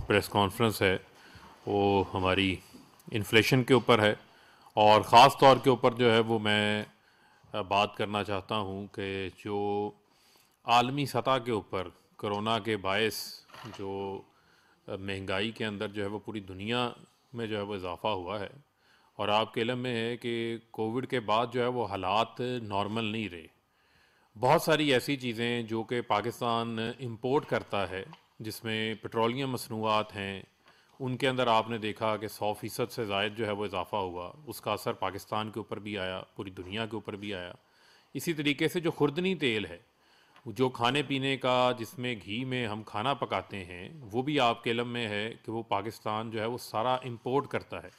Press conference है वो हमारी इन्फ्लेशन के ऊपर है, और ख़ास तौर के ऊपर जो है वो मैं बात करना चाहता हूँ कि जो आलमी सतह के ऊपर कोरोना के बायस जो महंगाई के अंदर जो है वो पूरी दुनिया में जो है वो इजाफ़ा हुआ है। और आपके इल्म में है कि कोविड के बाद जो है वो हालात नॉर्मल नहीं रहे। बहुत सारी ऐसी चीज़ें जो कि पाकिस्तान इंपोर्ट करता है, जिसमें पेट्रोलियम मसनूआत हैं, उनके अंदर आपने देखा कि 100% से ज़ायद जो है वो इजाफ़ा हुआ। उसका असर पाकिस्तान के ऊपर भी आया, पूरी दुनिया के ऊपर भी आया। इसी तरीके से जो खुर्दनी तेल है, जो खाने पीने का, जिसमें घी में हम खाना पकाते हैं, वो भी आपके इल्म में है कि वो पाकिस्तान जो है वो सारा इंपोर्ट करता है।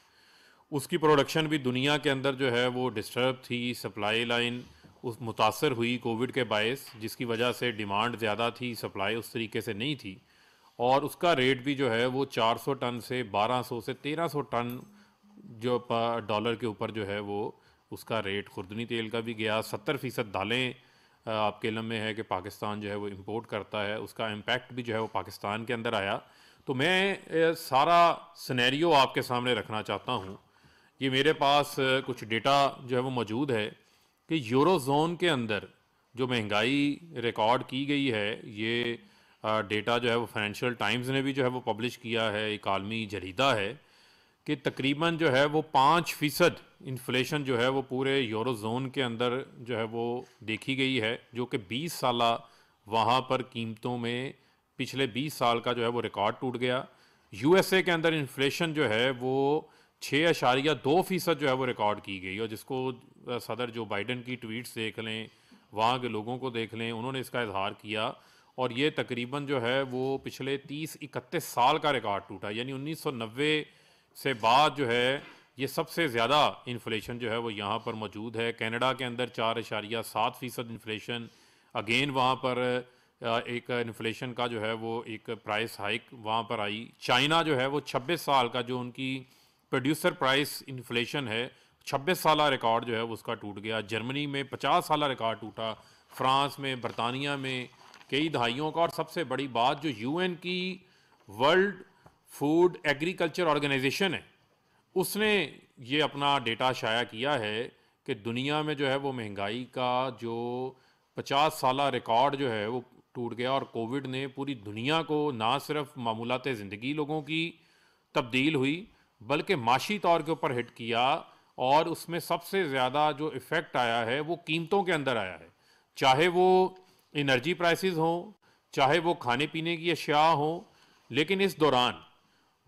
उसकी प्रोडक्शन भी दुनिया के अंदर जो है वो डिस्टर्ब थी, सप्लाई लाइन उस मुतासर हुई कोविड के बायस, जिसकी वजह से डिमांड ज़्यादा थी, सप्लाई उस तरीके से नहीं थी। और उसका रेट भी जो है वो 400 टन से 1200 से 1300 टन जो डॉलर के ऊपर जो है वो उसका रेट खुर्दनी तेल का भी गया। 70% दालें आपके इल्म में है कि पाकिस्तान जो है वो इंपोर्ट करता है, उसका इम्पैक्ट भी जो है वो पाकिस्तान के अंदर आया। तो मैं सारा सिनेरियो आपके सामने रखना चाहता हूँ। ये मेरे पास कुछ डेटा जो है वो मौजूद है कि यूरो जोन के अंदर जो महंगाई रिकॉर्ड की गई है, ये डेटा जो है वो फाइनेंशियल टाइम्स ने भी जो है वो पब्लिश किया है, एक आलमी जरीदा है, कि तकरीबन जो है वो 5% इन्फ्लेशन जो है वो पूरे यूरो जोन के अंदर जो है वो देखी गई है, जो कि 20 साल वहाँ पर कीमतों में पिछले 20 साल का जो है वो रिकॉर्ड टूट गया। यूएसए के अंदर इन्फ्लेशन जो है वो 6.2% जो है वो रिकॉर्ड की गई, और जिसको सदर जो बाइडन की ट्वीट्स देख लें, वहाँ के लोगों को देख लें, उन्होंने इसका इजहार किया। और ये तकरीबन जो है वो पिछले 30-31 साल का रिकॉर्ड टूटा, यानी 1990 से बाद जो है ये सबसे ज़्यादा इन्फ्लेशन जो है वो यहाँ पर मौजूद है। कनाडा के अंदर 4.7% इन्फ्लेशन, अगेन वहाँ पर एक इन्फ्लेशन का जो है वो एक प्राइस हाइक वहाँ पर आई। चाइना जो है वो 26 साल का जो उनकी प्रोड्यूसर प्राइस इन्फ्लेशन है, 26 साल रिकॉर्ड जो है वो उसका टूट गया। जर्मनी में 50 साल रिकॉर्ड टूटा, फ्रांस में, बरतानिया में कई दहाइयों का। और सबसे बड़ी बात, जो यूएन की वर्ल्ड फूड एग्रीकल्चर ऑर्गेनाइजेशन है, उसने ये अपना डेटा शाया किया है कि दुनिया में जो है वो महंगाई का जो 50 साला रिकॉर्ड जो है वो टूट गया। और कोविड ने पूरी दुनिया को ना सिर्फ मामूलात ज़िंदगी लोगों की तब्दील हुई, बल्कि माशी तौर के ऊपर हिट किया। और उसमें सबसे ज़्यादा जो इफ़ेक्ट आया है वो कीमतों के अंदर आया है, चाहे वो एनर्जी प्राइसेस हों, चाहे वो खाने पीने की अशिया हों। लेकिन इस दौरान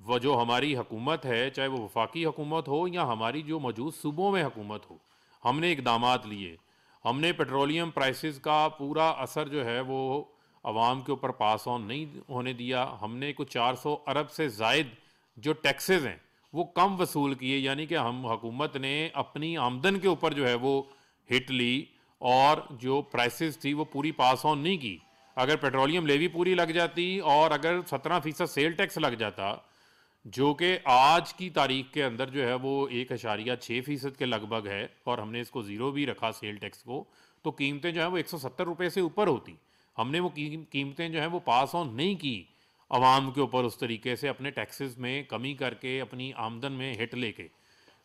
वो जो हमारी हुकूमत है, चाहे वो वफाकी हुकूमत हो या हमारी जो मौजूद सूबों में हुकूमत हो, हमने इकदामात लिए। हमने पेट्रोलियम प्राइसेस का पूरा असर जो है वो आवाम के ऊपर पास ऑन नहीं होने दिया। हमने कुछ 400 अरब से ज़ायद जो टैक्सेस हैं वो कम वसूल किए, यानी कि हम हुकूमत ने अपनी आमदन के ऊपर जो है वो हिट ली, और जो प्राइसेस थी वो पूरी पास ऑन नहीं की। अगर पेट्रोलियम लेवी पूरी लग जाती और अगर 17% सेल टैक्स लग जाता, जो कि आज की तारीख के अंदर जो है वो 1.6% के लगभग है, और हमने इसको ज़ीरो भी रखा सेल टैक्स को, तो कीमतें जो है वो 170 रुपये से ऊपर होती। हमने वो कीमतें जो हैं वो पास ऑन नहीं की आवाम के ऊपर उस तरीके से, अपने टैक्सेस में कमी करके, अपनी आमदन में हिट लेके।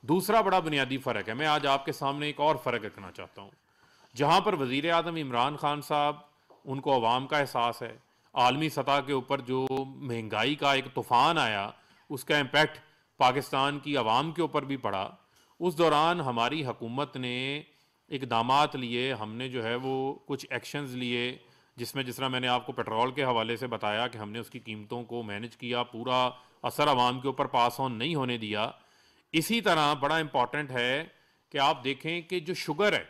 दूसरा बड़ा बुनियादी फ़र्क है, मैं आज आपके सामने एक और फ़र्क रखना चाहता हूँ। जहाँ पर वज़ीर आज़म इमरान खान साहब, उनको अवाम का एहसास है, आलमी सतह के ऊपर जो महंगाई का एक तूफ़ान आया उसका इम्पेक्ट पाकिस्तान की आवाम के ऊपर भी पड़ा। उस दौरान हमारी हुकूमत ने इकदामात लिए, हमने जो है वो कुछ एक्शंस लिए, जिसमें जिस तरह मैंने आपको पेट्रोल के हवाले से बताया कि हमने उसकी कीमतों को मैनेज किया, पूरा असर आवाम के ऊपर पास ऑन नहीं होने दिया। इसी तरह बड़ा इम्पॉर्टेंट है कि आप देखें कि जो शुगर है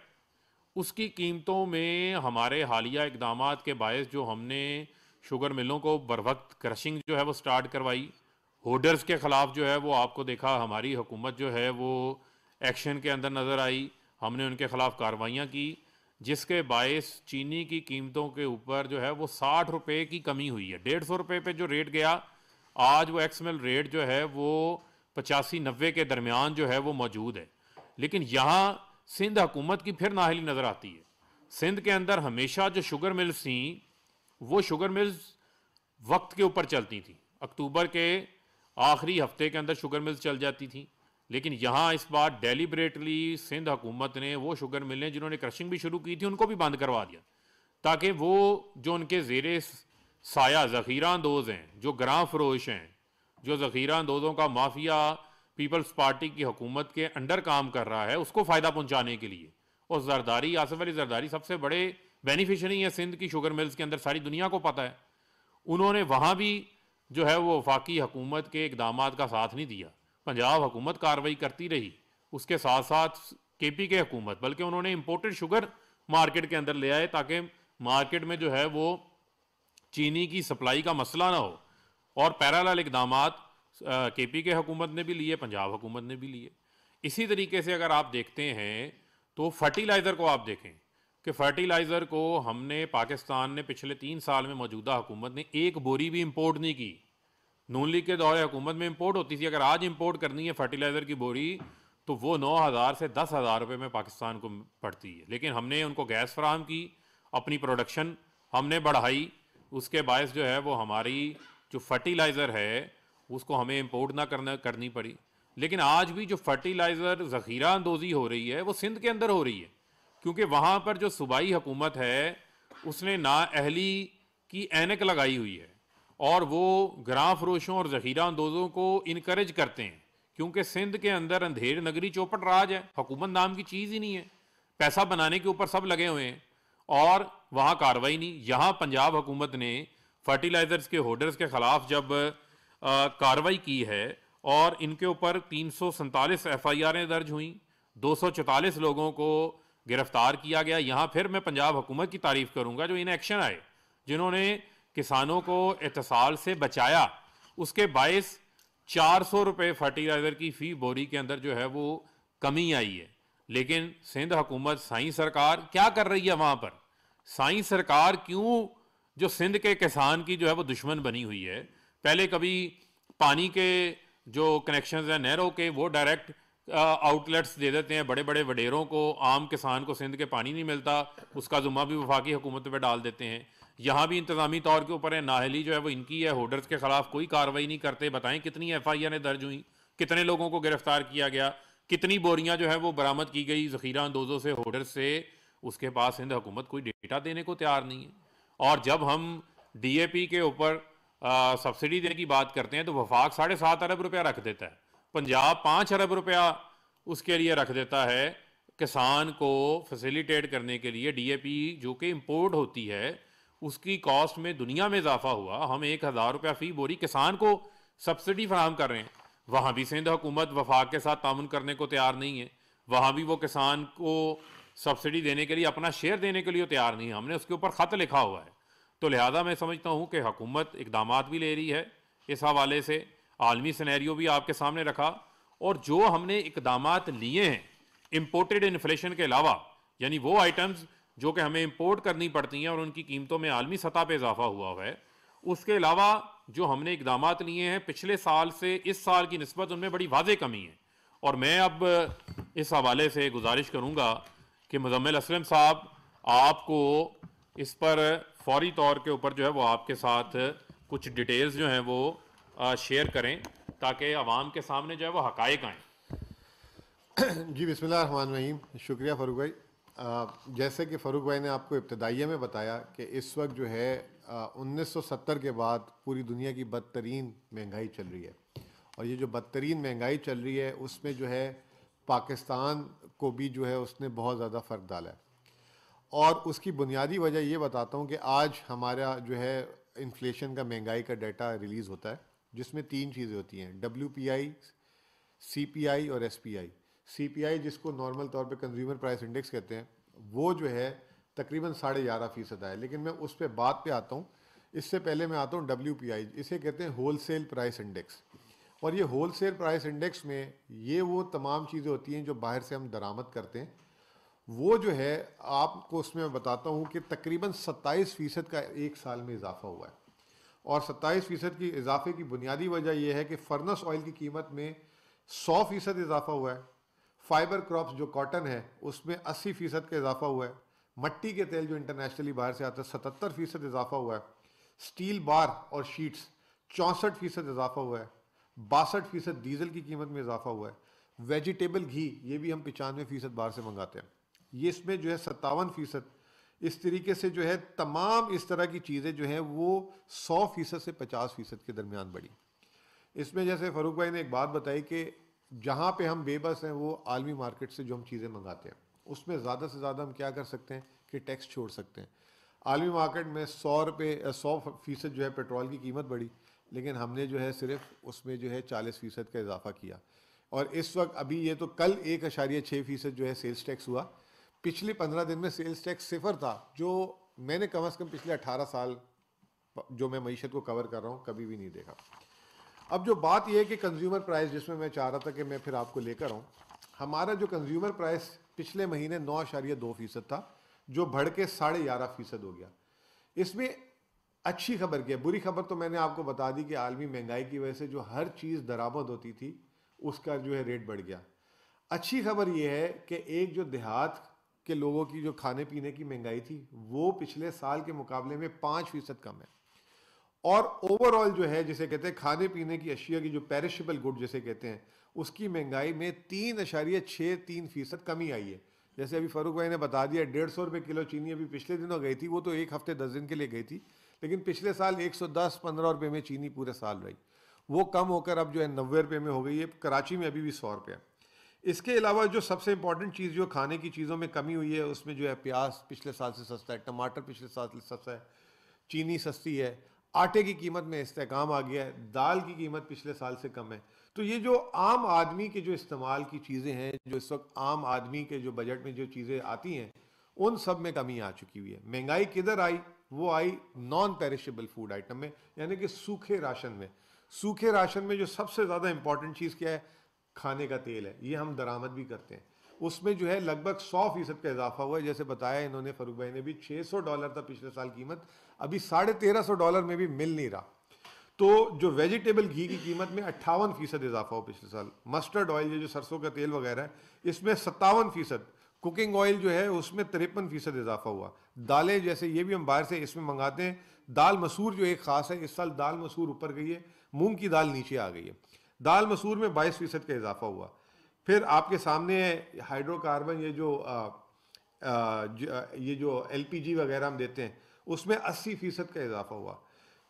उसकी कीमतों में हमारे हालिया इकदामात के बायस जो हमने शुगर मिलों को बर वक्त क्रशिंग जो है वो स्टार्ट करवाई, होर्डर्स के ख़िलाफ़ जो है वो आपको देखा हमारी हुकूमत जो है वो एक्शन के अंदर नज़र आई, हमने उनके ख़िलाफ़ कार्रवाइयाँ की, जिसके बायस चीनी की कीमतों के ऊपर जो है वो 60 रुपये की कमी हुई है। 150 रुपये पे जो रेट गया, आज वो एक्सएमएल रेट जो है वो 85-90 के दरमियान जो है वो मौजूद है। लेकिन यहाँ सिंध हुकूमत की फिर नाअहली नज़र आती है। सिंध के अंदर हमेशा जो शुगर मिल्स थी, वो शुगर मिल्स वक्त के ऊपर चलती थी। अक्टूबर के आखिरी हफ्ते के अंदर शुगर मिल्स चल जाती थी, लेकिन यहाँ इस बार डेलिबरेटली सिंध हुकूमत ने वो शुगर मिलें जिन्होंने क्रशिंग भी शुरू की थी उनको भी बंद करवा दिया, ताकि वो जो उनके ज़ेरे साया ज़ख़ीरा अंदोज़ हैं, जो ग्रां फरोश हैं, जो ज़ख़ीरा अंदोज़ों का माफिया पीपल्स पार्टी की हुकूमत के अंडर काम कर रहा है, उसको फ़ायदा पहुँचाने के लिए। और जरदारी, आसिफ अली जरदारी सबसे बड़े बेनिफिशरी हैं सिंध की शुगर मिल्स के अंदर, सारी दुनिया को पता है। उन्होंने वहाँ भी जो है वो वफाकी हुकूमत के इकदामात का साथ नहीं दिया, पंजाब हुकूमत कार्रवाई करती रही, उसके साथ साथ KP के हुकूमत, बल्कि उन्होंने इम्पोर्टेड शुगर मार्केट के अंदर ले आए ताकि मार्केट में जो है वो चीनी की सप्लाई का मसला ना हो। और पैरेलल इकदामात KP के हुकूमत ने भी लिए, पंजाब हुकूमत ने भी लिए। इसी तरीके से अगर आप देखते हैं तो फर्टिलाइज़र को आप देखें कि फर्टिलाइज़र को हमने, पाकिस्तान ने पिछले 3 साल में मौजूदा हुकूमत ने एक बोरी भी इंपोर्ट नहीं की। नून लीग के दौरे हुकूमत में इंपोर्ट होती थी, अगर आज इंपोर्ट करनी है फर्टिलाइज़र की बोरी तो वो 9,000 से 10,000 रुपये में पाकिस्तान को पड़ती है। लेकिन हमने उनको गैस फराहम की, अपनी प्रोडक्शन हमने बढ़ाई, उसके बायस जो है वो हमारी जो फर्टिलाइज़र है उसको हमें इंपोर्ट ना करनी पड़ी। लेकिन आज भी जो फर्टिलाइज़र ज़ख़ीरा अंदोज़ी हो रही है वो सिंध के अंदर हो रही है, क्योंकि वहाँ पर जो सूबाई हुकूमत है उसने नाअहली की ऐनक लगाई हुई है और वो ग्रां फरोशों और ज़ख़ीरा अंदोज़ों को इनकरेज करते हैं, क्योंकि सिंध के अंदर अंधेर नगरी चौपट राज है, हुकूमत नाम की चीज़ ही नहीं है, पैसा बनाने के ऊपर सब लगे हुए हैं और वहाँ कार्रवाई नहीं। यहाँ पंजाब हुकूमत ने फर्टिलाइज़र्स के होल्डर्स के ख़िलाफ़ जब कार्रवाई की है और इनके ऊपर 347 FIR दर्ज हुई, 244 लोगों को गिरफ्तार किया गया। यहाँ फिर मैं पंजाब हुकूमत की तारीफ़ करूँगा जो इन एक्शन आए, जिन्होंने किसानों को एहतसाल से बचाया, उसके बायस 400 रुपये फर्टिलाइज़र की फ़ी बोरी के अंदर जो है वो कमी आई है। लेकिन सिंध हुकूमत, साईं सरकार क्या कर रही है वहाँ पर? साईं सरकार क्यों जो सिंध के किसान की जो है वो दुश्मन बनी हुई है? पहले कभी पानी के जो कनेक्शंस हैं नहरों के वो डायरेक्ट आउटलेट्स दे देते हैं बड़े बड़े वडेरों को, आम किसान को सिंध के पानी नहीं मिलता, उसका जुम्मा भी वफाकी हुकूमत पे डाल देते हैं। यहाँ भी इंतज़ामी तौर के ऊपर है, नाहली जो है वो इनकी है, होल्डर्स के खिलाफ कोई कार्रवाई नहीं करते। बताएं कितनी FIR दर्ज हुई, कितने लोगों को गिरफ्तार किया गया, कितनी बोरियां जो है वो बरामद की गई ज़ख़ीरा अंदोज़ों से, होल्डर्स से। उसके पास सिंध हुकूमत कोई डेटा देने को तैयार नहीं है। और जब हम DAP के ऊपर सब्सिडी देने की बात करते हैं तो वफाक 7.5 अरब रुपया रख देता है, पंजाब 5 अरब रुपया उसके लिए रख देता है किसान को फैसिलिटेट करने के लिए। DAP जो कि इंपोर्ट होती है उसकी कॉस्ट में दुनिया में इजाफा हुआ, हम 1,000 रुपया फ़ी बोरी किसान को सब्सिडी फराहम कर रहे हैं। वहाँ भी सिंध हुकूमत वफाक के साथ तामुन करने को तैयार नहीं है, वहाँ भी वो किसान को सब्सिडी देने के लिए, अपना शेयर देने के लिए तैयार नहीं है। हमने उसके ऊपर ख़त लिखा हुआ है। तो लिहाजा मैं समझता हूँ कि हुकूमत इकदामात भी ले रही है इस हवाले से, आलमी सिनेरियो भी आपके सामने रखा, और जो हमने इकदामात लिए हैं इम्पोर्टेड इन्फ्लेशन के अलावा, यानी वो आइटम्स जो कि हमें इंपोर्ट करनी पड़ती हैं और उनकी कीमतों में आलमी सतह पे इजाफा हुआ है, उसके अलावा जो हमने इकदामात लिए हैं पिछले साल से इस साल की निस्बत उनमें बड़ी वाज़ेह कमी है। और मैं अब इस हवाले से गुजारिश करूँगा कि मुज़म्मिल असलम साहब आपको इस पर फौरी तौर के ऊपर जो है वो आपके साथ कुछ डिटेल्स जो हैं वो शेयर करें ताकि आवाम के सामने जो है वो हक़ाइक़ आएँ। जी बिस्मिल्लाहिर्रहमानिर्रहीम, शुक्रिया फ़ारूक भाई। जैसे कि फ़ारूक भाई ने आपको इब्तदाइया में बताया कि इस वक्त जो है 1970 के बाद पूरी दुनिया की बदतरीन महंगाई चल रही है, और ये जो बदतरीन महंगाई चल रही है उसमें जो है पाकिस्तान को भी जो है उसने बहुत ज़्यादा फ़र्क डाला है। और उसकी बुनियादी वजह ये बताता हूँ कि आज हमारा जो है इन्फ्लेशन का, महंगाई का डाटा रिलीज़ होता है जिसमें 3 चीज़ें होती हैं, WPI, CPI और SPI। CPI जिसको नॉर्मल तौर पे कंज्यूमर प्राइस इंडेक्स कहते हैं, वो जो है तकरीबन 11.5% है, लेकिन मैं उस पर बात पे आता हूँ। इससे पहले मैं आता हूँ WPI, इसे कहते हैं होल सेल प्राइस इंडेक्स। और ये होल सेल प्राइस इंडेक्स में ये वो तमाम चीज़ें होती हैं जो बाहर से हम दरामद करते हैं, वो जो है आपको उसमें मैं बताता हूँ कि तकरीबन 27% का एक साल में इजाफा हुआ है। और 27% की इजाफे की बुनियादी वजह यह है कि फर्नस ऑयल की कीमत में 100% इजाफा हुआ है, फाइबर क्रॉप्स जो कॉटन है उसमें 80% का इजाफा हुआ है, मट्टी के तेल जो इंटरनेशनली बाहर से आता है 77% इजाफा हुआ है, स्टील बार और शीट्स 64% इजाफा हुआ है, 62% डीजल की कीमत में इजाफा हुआ है, वेजिटेबल घी ये भी हम 95% बाहर से मंगाते हैं, ये इसमें जो है 57%। इस तरीके से जो है तमाम इस तरह की चीज़ें जो हैं वो 100% से 50% के दरमियान बढ़ी। इसमें जैसे फ़ारूक भाई ने एक बात बताई कि जहाँ पे हम बेबस हैं वो आलमी मार्केट से जो हम चीज़ें मंगाते हैं उसमें ज़्यादा से ज़्यादा हम क्या कर सकते हैं कि टैक्स छोड़ सकते हैं। आलमी मार्केट में 100% जो है पेट्रोल की कीमत बढ़ी, लेकिन हमने जो है सिर्फ उसमें जो है 40% का इजाफा किया। और इस वक्त अभी ये तो कल 1.6% जो है सेल्स टैक्स हुआ, पिछले 15 दिन में सेल्स टैक्स सिफर था, जो मैंने कम अज़ कम पिछले 18 साल जो मैं मईशत को कवर कर रहा हूँ कभी भी नहीं देखा। अब जो बात यह है कि कंज्यूमर प्राइस, जिसमें मैं चाह रहा था कि मैं फिर आपको लेकर आऊँ, हमारा जो कंज्यूमर प्राइस पिछले महीने 9.2% था, जो बढ़ के 11.5% हो गया। इसमें अच्छी खबर क्या है, बुरी खबर तो मैंने आपको बता दी कि आलमी महंगाई की वजह से जो हर चीज़ दरामद होती थी उसका जो है रेट बढ़ गया। अच्छी खबर यह है कि एक जो देहात के लोगों की जो खाने पीने की महंगाई थी वो पिछले साल के मुकाबले में 5% कम है। और ओवरऑल जो है जिसे कहते हैं खाने पीने की अशिया की जो पेरिशेबल गुड जिसे कहते हैं, उसकी महंगाई में 3.63% कमी आई है। जैसे अभी फ़ारूक भाई ने बता दिया 150 रुपये किलो चीनी अभी पिछले दिनों गई थी, वो तो एक हफ्ते 10 दिन के लिए गई थी, लेकिन पिछले साल 110-15 रुपये में चीनी पूरे साल रही, वो कम होकर अब जो है 90 रुपये में हो गई है। कराची में अभी भी 100 रुपये है। इसके अलावा जो सबसे इंपॉर्टेंट चीज़ जो खाने की चीज़ों में कमी हुई है उसमें जो है प्याज पिछले साल से सस्ता है, टमाटर पिछले साल से सस्ता है, चीनी सस्ती है, आटे की कीमत में इस्तेकाम आ गया है, दाल की कीमत पिछले साल से कम है। तो ये जो आम आदमी के जो इस्तेमाल की चीज़ें हैं, जो इस वक्त आम आदमी के जो बजट में जो चीज़ें आती हैं उन सब में कमी आ चुकी हुई है। महंगाई किधर आई? वो आई नॉन पेरिशेबल फूड आइटम में, यानी कि सूखे राशन में। सूखे राशन में जो सबसे ज़्यादा इंपॉर्टेंट चीज़ क्या है? खाने का तेल है, ये हम दरामद भी करते हैं। उसमें जो है लगभग 100% का इजाफा हुआ है। जैसे बताया इन्होंने, फ़ारूक भाई ने भी, $600 था पिछले साल कीमत, अभी $1350 में भी मिल नहीं रहा। तो जो वेजिटेबल घी की कीमत में 58% इजाफा हो पिछले साल। मस्टर्ड ऑयल, ये जो सरसों का तेल वगैरह है, इसमें 57%। कुकिंग ऑयल जो है उसमें 53% इजाफा हुआ। दालें जैसे ये भी हम बाहर से इसमें मंगाते हैं। दाल मसूर जो एक ख़ास है, इस साल दाल मसूर ऊपर गई है, मूंग की दाल नीचे आ गई है। दाल मसूर में 22% का इजाफा हुआ। फिर आपके सामने हाइड्रोकार्बन, ये जो LPG वगैरह हम देते हैं उसमें 80% का इजाफा हुआ।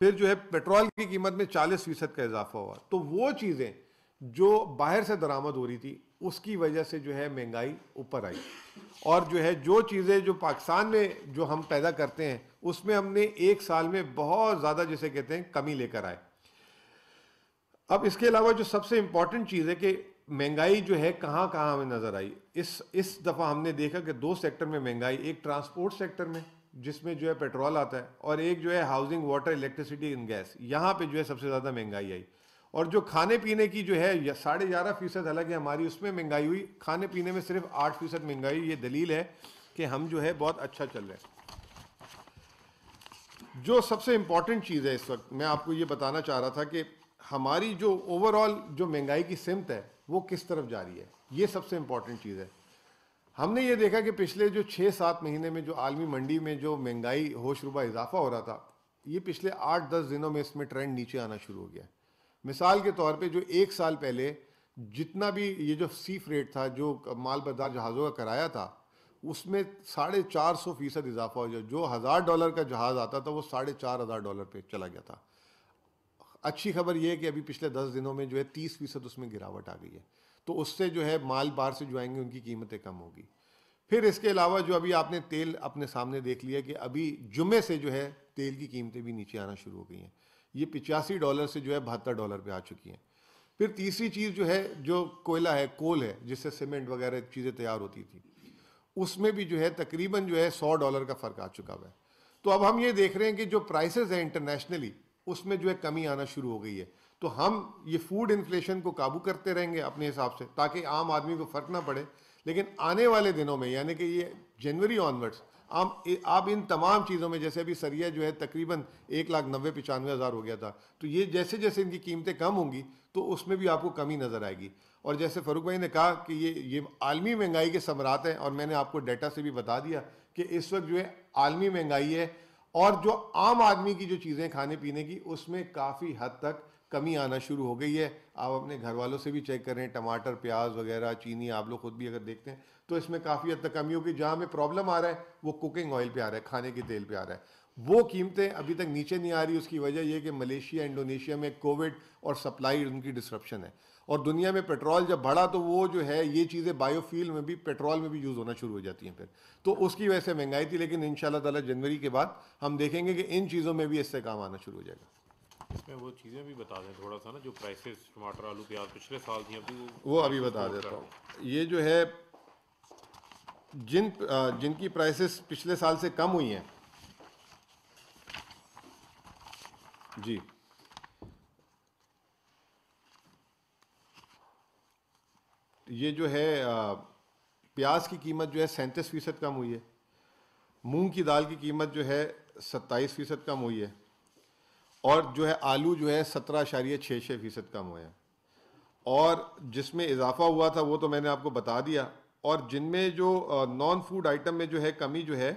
फिर जो है पेट्रोल की कीमत में 40% का इजाफा हुआ। तो वो चीज़ें जो बाहर से दरामद हो रही थी उसकी वजह से जो है महंगाई ऊपर आई। और जो है जो चीज़ें जो पाकिस्तान में जो हम पैदा करते हैं उसमें हमने एक साल में बहुत ज़्यादा जिसे कहते हैं कमी लेकर आए। अब इसके अलावा जो सबसे इंपॉर्टेंट चीज़ है कि महंगाई जो है कहाँ कहाँ हमें नज़र आई। इस दफ़ा हमने देखा कि 2 सेक्टर में महंगाई, एक ट्रांसपोर्ट सेक्टर में जिसमें जो है पेट्रोल आता है, और एक जो है housing, water, electricity and gas, यहाँ पे जो है सबसे ज़्यादा महंगाई आई। और जो खाने पीने की जो है 11.5%, हालांकि हमारी उसमें महंगाई हुई, खाने पीने में सिर्फ 8% महंगाई। ये दलील है कि हम जो है बहुत अच्छा चल रहे हैं। जो सबसे इंपॉर्टेंट चीज़ है इस वक्त मैं आपको ये बताना चाह रहा था कि हमारी जो ओवरऑल जो महंगाई की सिमत है वो किस तरफ जा रही है, ये सबसे इंपॉर्टेंट चीज़ है। हमने ये देखा कि पिछले जो 6-7 महीने में जो आलमी मंडी में जो महंगाई होशरुबा इजाफा हो रहा था, ये पिछले 8-10 दिनों में इसमें ट्रेंड नीचे आना शुरू हो गया। मिसाल के तौर पे जो एक साल पहले जितना भी ये जो सी फ्रेट था, जो माल बरदार जहाज़ों का किराया था, उसमें 450% इजाफा हो गया। जो $1000 का जहाज़ आता था वो $4500 पे चला गया था। अच्छी खबर यह है कि अभी पिछले 10 दिनों में जो है 30% उसमें गिरावट आ गई है। तो उससे जो है माल बाहर से जो आएंगे उनकी कीमतें कम होगी। फिर इसके अलावा जो अभी आपने तेल अपने सामने देख लिया कि अभी जुमे से जो है तेल की कीमतें भी नीचे आना शुरू हो गई हैं। ये $85 से जो है $72 पे आ चुकी हैं। फिर तीसरी चीज़ जो है, जो कोयला है, कोल है, जिससे सीमेंट वगैरह चीज़ें तैयार होती थी, उसमें भी जो है तकरीबन जो है $100 का फ़र्क आ चुका हुआ है। तो अब हम ये देख रहे हैं कि जो प्राइसेस हैं इंटरनेशनली, उसमें जो है कमी आना शुरू हो गई है। तो हम ये फूड इन्फ्लेशन को काबू करते रहेंगे अपने हिसाब से, ताकि आम आदमी को फ़र्क ना पड़े। लेकिन आने वाले दिनों में, यानी कि ये जनवरी ऑनवर्ड्स, आप इन तमाम चीज़ों में, जैसे अभी सरिया जो है तकरीबन 1,90,95,000 हो गया था, तो ये जैसे जैसे इनकी कीमतें कम होंगी तो उसमें भी आपको कमी नज़र आएगी। और जैसे फ़ारूक भाई ने कहा कि ये आलमी महंगाई के समरात हैं, और मैंने आपको डाटा से भी बता दिया कि इस वक्त जो है आलमी महंगाई है और जो आम आदमी की जो चीज़ें खाने पीने की, उसमें काफ़ी हद तक कमी आना शुरू हो गई है। आप अपने घर वालों से भी चेक करें, टमाटर, प्याज वगैरह, चीनी, आप लोग खुद भी अगर देखते हैं तो इसमें काफ़ी हद तक कमी होगी। जहाँ हमें प्रॉब्लम आ रहा है वो कुकिंग ऑयल पे आ रहा है, खाने के तेल पे आ रहा है। वो कीमतें अभी तक नीचे नहीं आ रही। उसकी वजह यह कि मलेशिया, इंडोनेशिया में कोविड और सप्लाई उनकी डिसरप्शन है। और दुनिया में पेट्रोल जब बढ़ा तो वो जो है ये चीज़ें बायोफ्यूल में भी, पेट्रोल में भी यूज़ होना शुरू हो जाती हैं फिर, तो उसकी वजह से महंगाई थी। लेकिन इंशाल्लाह ताला जनवरी के बाद हम देखेंगे कि इन चीज़ों में भी इससे काम आना शुरू हो जाएगा। इसमें वो चीज़ें भी बता दें थोड़ा सा ना, जो प्राइसेस टमाटर, आलू, प्याज पिछले साल थी, अभी वो वो अभी प्राइसेस बता नोट देता कर हूँ। दें। ये जो है जिनकी प्राइसेस पिछले साल से कम हुई हैं जी, ये जो है प्याज की कीमत जो है 37% कम हुई है। मूंग की दाल की कीमत जो है 27% कम हुई है। और जो है आलू जो है 17.66% कम हुए हैं। और जिसमें इजाफा हुआ था वो तो मैंने आपको बता दिया। और जिनमें जो नॉन फूड आइटम में जो है कमी जो है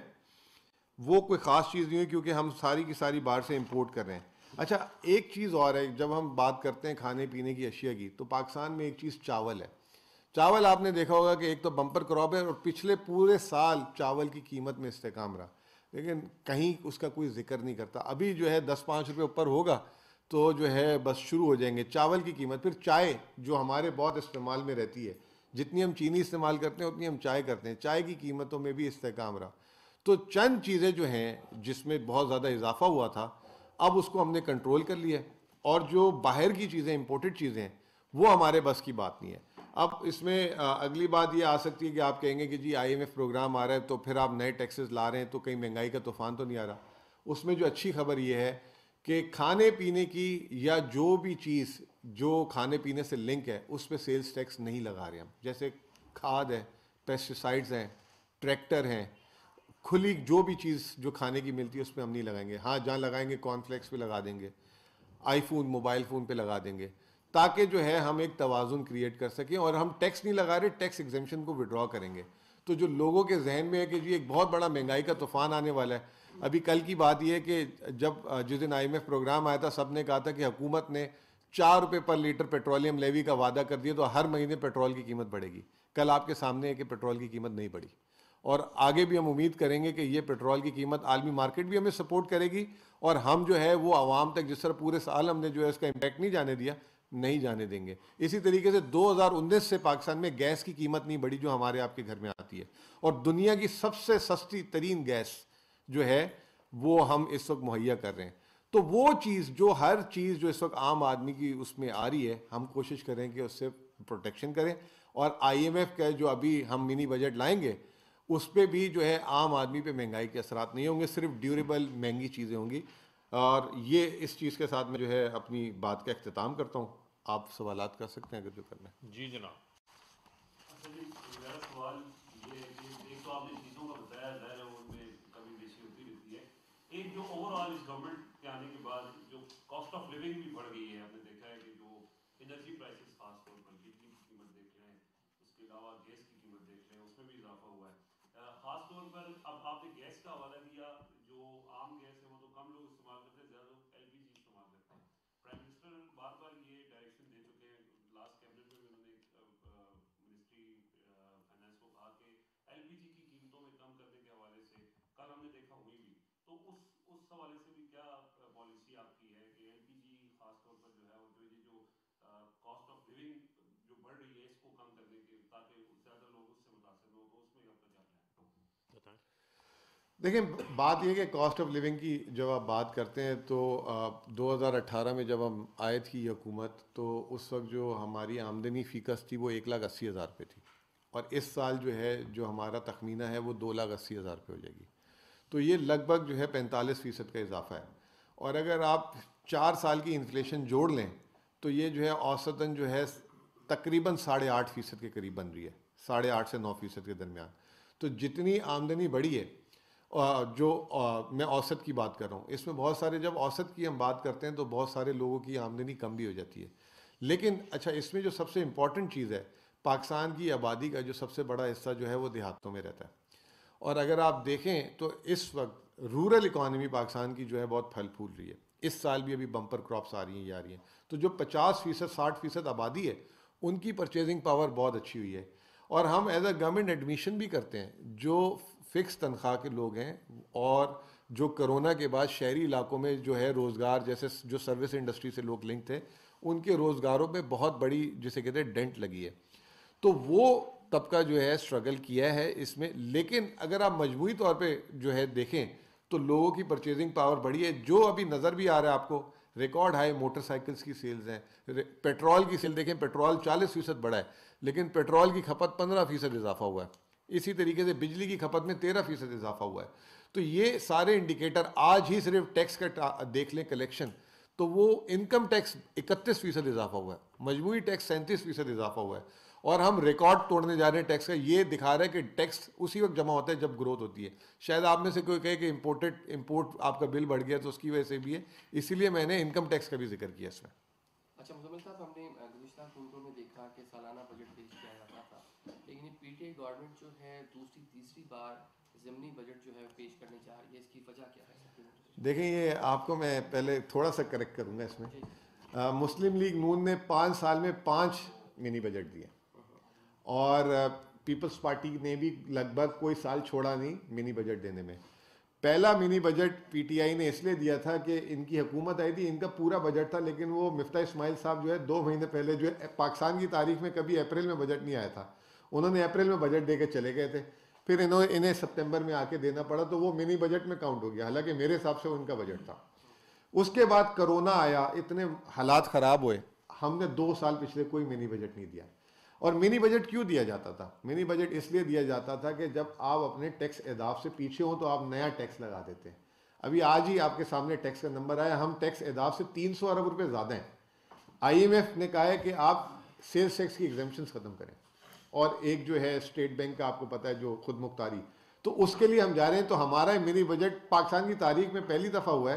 वो कोई ख़ास चीज़ नहीं हुई, क्योंकि हम सारी की सारी बाहर से इंपोर्ट कर रहे हैं। अच्छा, एक चीज़ और है, जब हम बात करते हैं खाने पीने की अशिया की, तो पाकिस्तान में एक चीज़ चावल है। चावल आपने देखा होगा कि एक तो बम्पर क्रॉप है और पिछले पूरे साल चावल की कीमत में इस्तेकाम रहा, लेकिन कहीं उसका कोई जिक्र नहीं करता। अभी जो है 10-5 रुपये ऊपर होगा तो जो है बस शुरू हो जाएंगे चावल की कीमत। फिर चाय जो हमारे बहुत इस्तेमाल में रहती है, जितनी हम चीनी इस्तेमाल करते हैं उतनी हम चाय करते हैं, चाय की कीमतों में भी इस्तेकाम रहा। तो चंद चीज़ें जो हैं जिसमें बहुत ज़्यादा इजाफा हुआ था, अब उसको हमने कंट्रोल कर लिया है। और जो बाहर की चीज़ें, इंपोर्टेड चीज़ें हैं, वो हमारे बस की बात नहीं है। अब इसमें अगली बात ये आ सकती है कि आप कहेंगे कि जी आईएमएफ प्रोग्राम आ रहा है तो फिर आप नए टैक्सेस ला रहे हैं, तो कहीं महंगाई का तूफान तो नहीं आ रहा। उसमें जो अच्छी खबर ये है कि खाने पीने की या जो भी चीज़ जो खाने पीने से लिंक है उस पर सेल्स टैक्स नहीं लगा रहे हम। जैसे खाद है, पेस्टिसाइड्स हैं, ट्रैक्टर हैं, खुली जो भी चीज़ जो खाने की मिलती है उस पर हम नहीं लगाएंगे। हाँ, जहाँ लगाएंगे कॉर्नफ्लेक्स पे लगा देंगे, आईफोन, मोबाइल फ़ोन पे लगा देंगे, ताकि जो है हम एक तवाज़ुन क्रिएट कर सकें। और हम टैक्स नहीं लगा रहे, टैक्स एग्जेम्पशन को विड्रॉ करेंगे। तो जो लोगों के जहन में है कि जी एक बहुत बड़ा महंगाई का तूफान आने वाला है, अभी कल की बात यह है कि जब जिस दिन आईएमएफ प्रोग्राम आया था, सब ने कहा था कि हुकूमत ने 4 रुपये पर लीटर पेट्रोलियम लेवी का वादा कर दिया तो हर महीने पेट्रोल की कीमत बढ़ेगी। कल आपके सामने है कि पेट्रोल की कीमत नहीं बढ़ी। और आगे भी हम उम्मीद करेंगे कि ये पेट्रोल की कीमत, आलमी मार्केट भी हमें सपोर्ट करेगी और हम जो है वो आवाम तक, जिस तरह पूरे साल हमने जो है इसका इम्पैक्ट नहीं जाने दिया, नहीं जाने देंगे। इसी तरीके से 2019 से पाकिस्तान में गैस की कीमत नहीं बढ़ी जो हमारे आपके घर में आती है। और दुनिया की सबसे सस्ती तरीन गैस जो है वो हम इस वक्त मुहैया कर रहे हैं। तो वो चीज़, जो हर चीज़ जो इस वक्त आम आदमी की उसमें आ रही है, हम कोशिश करें कि उससे प्रोटेक्शन करें। और आईएमएफ का जो अभी हम मिनी बजट लाएंगे उस पर भी जो है आम आदमी पे महंगाई के असरात नहीं होंगे, सिर्फ ड्यूरेबल महंगी चीज़ें होंगी। और ये इस चीज़ के साथ मैं जो है अपनी बात का अख्तिताम करता हूँ। आप सवालात कर सकते हैं अगर जो करना है। जी जनाब। अच्छा जी, मेरा सवाल ये है कि एक तो आपने चीज़ों का बताया, ज़ाहिर है उनमें कमी बेशी होती रहती है। एक जो ओवरऑल इस गवर्नमेंट के आने के बाद जो कॉस्ट ऑफ लिविंग भी बढ़ गई है, आपने देखा है कि जो एनर्जी प्राइसेस खास तौर पर बिजली की कीमत देख लें, उसके अलावा गैस की कीमत देख लें, उसमें भी इजाफा हुआ है। खास तौर पर अब आपने गैस का हवाला दिया, जो आम गैस है वो तो कम लोग इस्तेमाल करते हैं, ज़्यादा लोग एलपीजी इस्तेमाल करते हैं। प्राइम मिनिस्टर बार बार ये डायरेक्शन दे चुके हैं, लास्ट कैबिनेट में भी उन्होंने मिनिस्ट्री फाइनेंस को कहा कि एलपीजी की कीमतों में कम करने के हवाले से, कल हमने देखा हुई भी, तो उस हवाले से भी क्या पॉलिसी आपकी है कि एलपीजी खास तौर पर जो है, और जो ये जो कॉस्ट ऑफ लिविंग जो बढ़ रही है इसको कम करने के, ताकि ज़्यादा लोग उससे मुतासर न हो, तो उसमें आपका क्या प्लान है? बताएं। देखिए, बात यह कि कॉस्ट ऑफ लिविंग की जब आप बात करते हैं तो 2018 में जब हम आए थी हुकूमत, तो उस वक्त जो हमारी आमदनी फ़ीकस थी वो 1,80,000 रुपये थी। और इस साल जो है जो हमारा तखमीना है वो 2,80,000 रुपये हो जाएगी। तो ये लगभग जो है 45% का इजाफा है। और अगर आप 4 साल की इन्फ्लेशन जोड़ लें तो ये जो है औसतन जो है तकरीबन 8.5% के करीब बन रही है, 8.5 से 9% के दरमियान। तो जितनी आमदनी बढ़ी है, मैं औसत की बात कर रहा हूँ, इसमें बहुत सारे, जब औसत की हम बात करते हैं तो बहुत सारे लोगों की आमदनी कम भी हो जाती है। लेकिन अच्छा, इसमें जो सबसे इम्पॉर्टेंट चीज़ है, पाकिस्तान की आबादी का जो सबसे बड़ा हिस्सा जो है वो देहातों में रहता है। और अगर आप देखें तो इस वक्त रूरल इकॉनमी पाकिस्तान की जो है बहुत फल फूल रही है। इस साल भी अभी बम्पर क्रॉप्स आ रही हैं, ये आ रही हैं। तो जो 50% 60% आबादी है उनकी परचेजिंग पावर बहुत अच्छी हुई है। और हम एज अ गवर्नमेंट एडमिशन भी करते हैं जो फिक्स तनख्वाह के लोग हैं और जो कोरोना के बाद शहरी इलाकों में जो है रोज़गार, जैसे जो सर्विस इंडस्ट्री से लोग लिंक थे, उनके रोज़गारों में बहुत बड़ी जिसे कहते हैं डेंट लगी है। तो वो तबका जो है स्ट्रगल किया है इसमें। लेकिन अगर आप मजमूई तौर पे जो है देखें तो लोगों की परचेजिंग पावर बढ़ी है। जो अभी नज़र भी आ रहा है आपको, रिकॉर्ड हाई मोटरसाइकिल्स की सेल्स हैं। पेट्रोल की सेल देखें, पेट्रोल 40% बढ़ा है, लेकिन पेट्रोल की खपत 15% इजाफा हुआ है। इसी तरीके से बिजली की खपत में 13% इजाफा हुआ है। तो ये सारे इंडिकेटर, आज ही सिर्फ टैक्स का देख लें कलेक्शन, तो वो इनकम टैक्स 31% इजाफा हुआ है, मजमूई टैक्स 37% इजाफा हुआ है। और हम रिकॉर्ड तोड़ने जा रहे हैं टैक्स का। ये दिखा रहा है कि टैक्स उसी वक्त जमा होता है जब ग्रोथ होती है। शायद आप में से कोई कहे कि इंपोर्ट आपका बिल बढ़ गया तो उसकी वजह से भी है, इसीलिए मैंने इनकम टैक्स का भी जिक्र किया इसमें। अच्छा मुजम्मिल साहब, हमने गुज़िश्ता हुकूमतों में देखा कि सालाना बजट पेश किया जाता था, लेकिन ये पीटीआई गवर्नमेंट जो है दूसरी तीसरी बार ज़मीनी बजट जो है पेश करने जा रही है, इसकी वजह क्या है? देखें, ये आपको मैं पहले थोड़ा सा करेक्ट करूंगा इसमें। मुस्लिम लीग नून ने 5 साल में 5 मिनी बजट दिए और पीपल्स पार्टी ने भी लगभग कोई साल छोड़ा नहीं मिनी बजट देने में। पहला मिनी बजट पीटीआई ने इसलिए दिया था कि इनकी हुकूमत आई थी, इनका पूरा बजट था, लेकिन वो मिफ्ता इस्माइल साहब जो है 2 महीने पहले जो है, पाकिस्तान की तारीख में कभी अप्रैल में बजट नहीं आया था, उन्होंने अप्रैल में बजट दे के चले गए थे। फिर इन्हें सितंबर में आके देना पड़ा, तो वो मिनी बजट में काउंट हो गया, हालांकि मेरे हिसाब से उनका बजट था। उसके बाद कोरोना आया, इतने हालात ख़राब हुए, हमने 2 साल पिछले कोई मिनी बजट नहीं दिया। और मिनी बजट क्यों दिया जाता था? मिनी बजट इसलिए दिया जाता था कि जब आप अपने टैक्स एदाफ से पीछे हो तो आप नया टैक्स लगा देते हैं। अभी आज ही आपके सामने टैक्स का नंबर आया, हम टैक्स एदाफ से 300 अरब रुपए ज़्यादा हैं। IMF ने कहा है कि आप सेल्स टैक्स की एग्जेम्पशन ख़त्म करें, और एक जो है स्टेट बैंक का आपको पता है जो खुद मुख्तारी, तो उसके लिए हम जा रहे हैं। तो हमारा मिनी बजट पाकिस्तान की तारीख में पहली दफ़ा हुआ है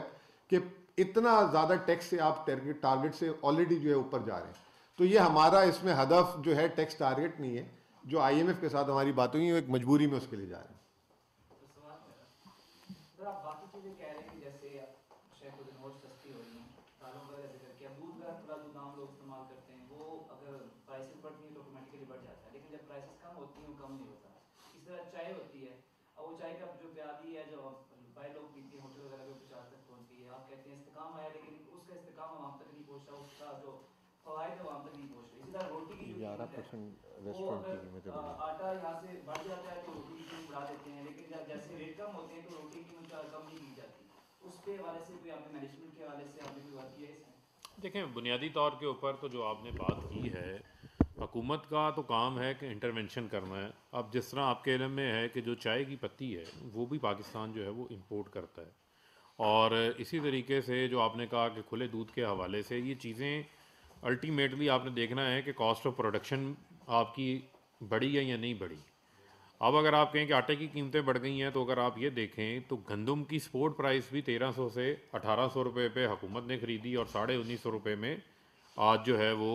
कि इतना ज़्यादा टैक्स से आप टारगेट से ऑलरेडी जो है ऊपर जा रहे हैं। तो ये हमारा इसमें हदफ जो है टैक्स टारगेट नहीं है, जो IMF के साथ हमारी बात हुई है, एक मजबूरी में उसके लिए जा रहे हैं। सर, आप बाकी चीज़ें कह रहे हैं कि जैसे शायद कुछ और सस्ती हो रही हैं, दालों का जिक्र किया, दूध का थोड़ा दूध आम लोग इस्तेमाल करते हैं, वो अगर प्राइसेस बढ़ती हैं तो ऑटोमेटिकली बढ़ जाता है, लेकिन जब प्राइसेस कम होती हैं वो कम नहीं होता। इस तरह चाय होती है, और वो चाय का जो प्याली है जो भाई लोग पीते हैं होटल वगैरह पे 50 तक पहुँचती है, आप कहते हैं इस्तेकाम आया, लेकिन उसका इस्तेकाम वहाँ तक नहीं पहुँचता, उसका जो फवायद है वहाँ तक नहीं पहुँच रही। इसी तरह रोटी की जो कीमत है, वो अगर आटा यहाँ से बढ़ जाता है तो रोटी की कीमत बढ़ा देते हैं, लेकिन जैसे रेट कम होते हैं तो रोटी की कीमत कम नहीं की जाती। उस पे हवाले से कोई आपने मैनेजमेंट के हवाले से आपने कोई बात की है इसमें? देखें, बुनियादी तौर के ऊपर तो जो आपने बात की है, हुकूमत का तो काम है कि इंटरवेंशन करना है। अब जिस तरह आपके इल्म में है कि जो चाय की पत्ती है वो भी पाकिस्तान जो है वो इंपोर्ट करता है, और इसी तरीके से जो आपने कहा कि खुले दूध के हवाले से ये चीज़ें अल्टीमेटली आपने देखना है कि कॉस्ट ऑफ प्रोडक्शन आपकी बढ़ी है या नहीं बढ़ी। अब अगर आप कहें कि आटे की कीमतें बढ़ गई हैं, तो अगर आप ये देखें तो गंदम की स्पोर्ट प्राइस भी 1300 से 1800 रुपये पे हुकूमत ने ख़रीदी, और 1950 रुपये में आज जो है वो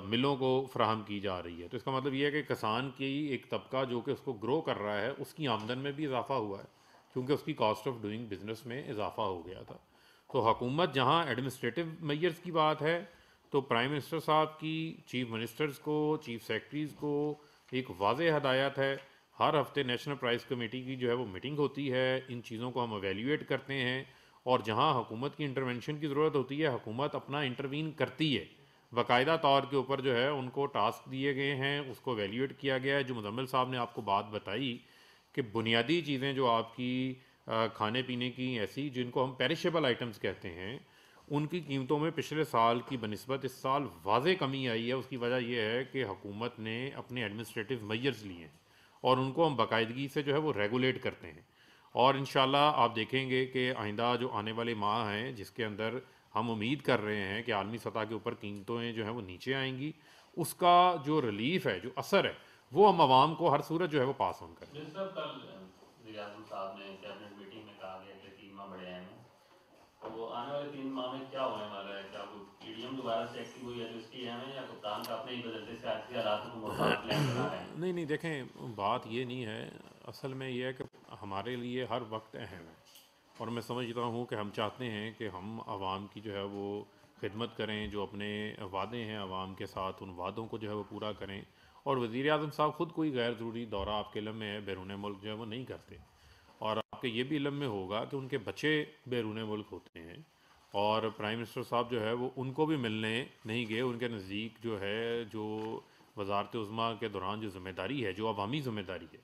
मिलों को फ्राहम की जा रही है। तो इसका मतलब ये है कि किसान की एक तबका जो कि उसको ग्रो कर रहा है, उसकी आमदन में भी इजाफा हुआ है, क्योंकि उसकी कॉस्ट ऑफ डूइंग बिजनेस में इजाफा हो गया था। तो हुकूमत जहाँ एडमिनिस्ट्रेटिव मेजर्स की बात है, तो प्राइम मिनिस्टर साहब की चीफ मिनिस्टर्स को, चीफ सेक्रेटरीज़ को एक वाज़ेह हदायत है। हर हफ्ते नेशनल प्राइस कमेटी की जो है वो मीटिंग होती है, इन चीज़ों को हम एवेल्यूएट करते हैं, और जहाँ हुकूमत की इंटरवेंशन की ज़रूरत होती है हुकूमत अपना इंटरवीन करती है। बाकायदा तौर के ऊपर जो है उनको टास्क दिए गए हैं, उसको एवेल्यूएट किया गया है। जो मुजम्मिल साहब ने आपको बात बताई कि बुनियादी चीज़ें जो आपकी खाने पीने की ऐसी जिनको हम पेरिशेबल आइटम्स कहते हैं, उनकी कीमतों में पिछले साल की बनिस्बत इस साल वाज़े कमी आई है। उसकी वजह यह है कि हुकूमत ने अपने एडमिनिस्ट्रेटिव मेजर्स लिए हैं, और उनको हम बाकायदगी से जो है वो रेगुलेट करते हैं। और इंशाल्लाह आप देखेंगे कि आइंदा जो आने वाले माह हैं, जिसके अंदर हम उम्मीद कर रहे हैं कि आलमी सतह के ऊपर कीमतें जो हैं वो नीचे आएंगी, उसका जो रिलीफ है, जो असर है, वो हम आवाम को हर सूरत जो है वो पास ऑन करें। जिस सब कल रियाजुल साहब ने कैबिनेट मीटिंग में कहा गया कि 3 माह बढ़े हैं, तो वो आने वाले 3 माह में क्या होने वाला है? क्या वो ईडीएम दोबारा से एक्टिव हुई है जो इसकी है, या कप्तान का अपने ही बदलते सियासी हालात को मुताबिक प्लान बना रहे हैं? नहीं नहीं, देखें, बात ये नहीं है। असल में ये है कि हमारे लिए हर वक्त अहम है। और मैं समझता हूँ कि हम चाहते हैं कि हम आवाम की जो है वो खिदमत करें, जो अपने वादे हैं आवाम के साथ उन वादों को जो है वो पूरा करें। और वज़ीर आज़म साहब ख़ुद कोई गैर ज़रूरी दौरा आपके इल्म में है बैरून मुल्क जो है वो नहीं करते। और आपके ये भी इल्म में होगा कि उनके बच्चे बैरून मुल्क होते हैं और प्राइम मिनिस्टर साहब जो है वो उनको भी मिलने नहीं गए। उनके नज़दीक जो है जो वज़ारत उज़्मा के दौरान जो ज़िम्मेदारी है, जो अवामी ज़िम्मेदारी है,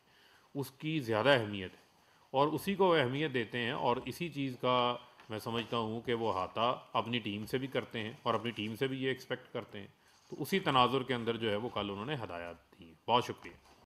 उसकी ज़्यादा अहमियत है और उसी को वह अहमियत देते हैं। और इसी चीज़ का मैं समझता हूँ कि वो अहाता अपनी टीम से भी करते हैं और अपनी टीम से भी ये एक्सपेक्ट करते हैं। तो उसी तनाजुर के अंदर जो है वो कल उन्होंने हदायत दी। बहुत शुक्रिया।